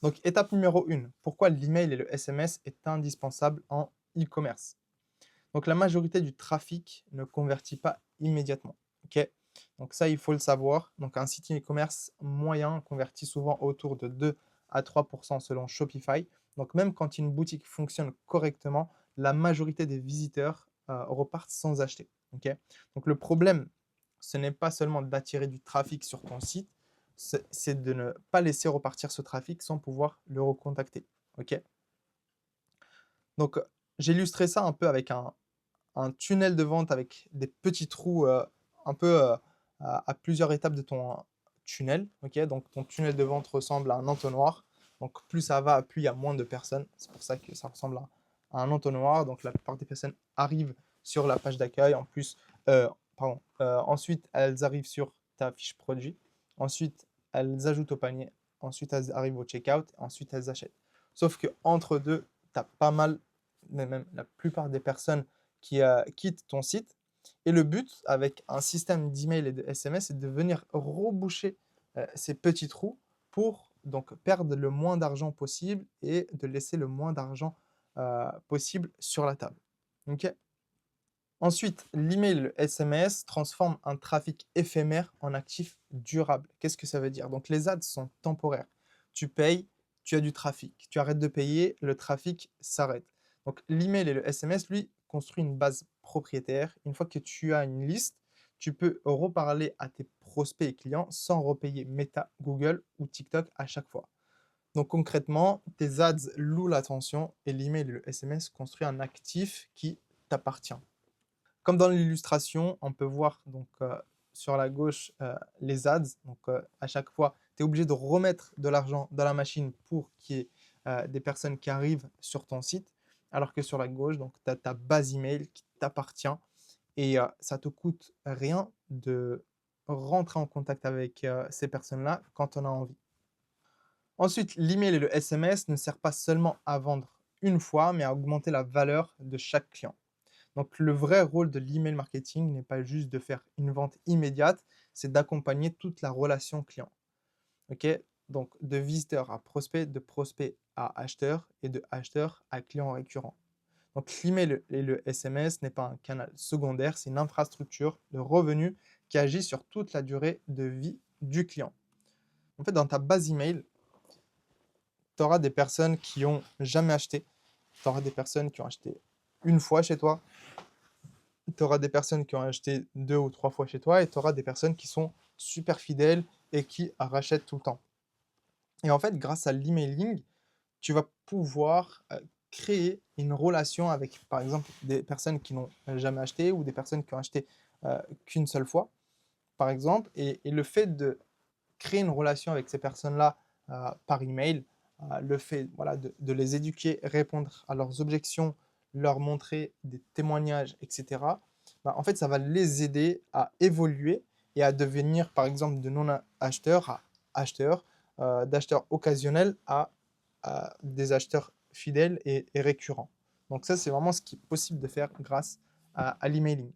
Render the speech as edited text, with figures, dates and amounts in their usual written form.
Donc, étape numéro 1, pourquoi l'email et le SMS est indispensable en e-commerce? Donc, la majorité du trafic ne convertit pas immédiatement. Ok. Donc, ça, il faut le savoir. Donc, un site e-commerce moyen convertit souvent autour de 2 à 3% selon Shopify. Donc, même quand une boutique fonctionne correctement, la majorité des visiteurs repartent sans acheter. Ok. Donc, le problème, ce n'est pas seulement d'attirer du trafic sur ton site, c'est de ne pas laisser repartir ce trafic sans pouvoir le recontacter. Ok. Donc, j'ai illustré ça un peu avec un tunnel de vente avec des petits trous, un peu, à plusieurs étapes de ton tunnel, OK? Donc ton tunnel de vente ressemble à un entonnoir. Donc plus ça va, plus il y a moins de personnes. C'est pour ça que ça ressemble à un entonnoir. Donc la plupart des personnes arrivent sur la page d'accueil. En plus, pardon, ensuite elles arrivent sur ta fiche produit. Ensuite, elles ajoutent au panier. Ensuite, elles arrivent au checkout. Ensuite, elles achètent. Sauf qu'entre deux, tu as pas mal, mais même la plupart des personnes qui quitte ton site. Et le but, avec un système d'email et de SMS, c'est de venir reboucher ces petits trous pour donc perdre le moins d'argent possible et de laisser le moins d'argent possible sur la table. Ok. Ensuite, l'email et le SMS transforment un trafic éphémère en actif durable. Qu'est-ce que ça veut dire? Donc les ads sont temporaires. Tu payes, tu as du trafic. Tu arrêtes de payer, le trafic s'arrête. Donc l'email et le SMS, lui, construit une base propriétaire. Une fois que tu as une liste, tu peux reparler à tes prospects et clients sans repayer Meta, Google ou TikTok à chaque fois. Donc concrètement, tes ads louent l'attention et l'email et le SMS construisent un actif qui t'appartient. Comme dans l'illustration, on peut voir donc, sur la gauche les ads. Donc, à chaque fois, tu es obligé de remettre de l'argent dans la machine pour qu'il y ait des personnes qui arrivent sur ton site. Alors que sur la gauche, tu as ta base email qui t'appartient et ça te coûte rien de rentrer en contact avec ces personnes-là quand on a envie. Ensuite, l'email et le SMS ne servent pas seulement à vendre une fois, mais à augmenter la valeur de chaque client. Donc le vrai rôle de l'email marketing n'est pas juste de faire une vente immédiate, c'est d'accompagner toute la relation client. OK? Donc de visiteur à prospect, de prospect à acheteur et de acheteur à client récurrent. Donc l'email et le SMS n'est pas un canal secondaire, c'est une infrastructure de revenus qui agit sur toute la durée de vie du client. En fait, dans ta base email, tu auras des personnes qui ont jamais acheté, tu auras des personnes qui ont acheté une fois chez toi, tu auras des personnes qui ont acheté 2 ou 3 fois chez toi et tu auras des personnes qui sont super fidèles et qui rachètent tout le temps. Et en fait, grâce à l'emailing, tu vas pouvoir, créer une relation avec, par exemple, des personnes qui n'ont jamais acheté ou des personnes qui ont acheté, qu'une seule fois, par exemple. Et le fait de créer une relation avec ces personnes-là, par email, le fait, voilà, de les éduquer, répondre à leurs objections, leur montrer des témoignages et cetera, bah, en fait, ça va les aider à évoluer et à devenir, par exemple, de non acheteurs à acheteurs, d'acheteurs occasionnels à des acheteurs fidèles et récurrents. Donc ça, c'est vraiment ce qui est possible de faire grâce à l'emailing.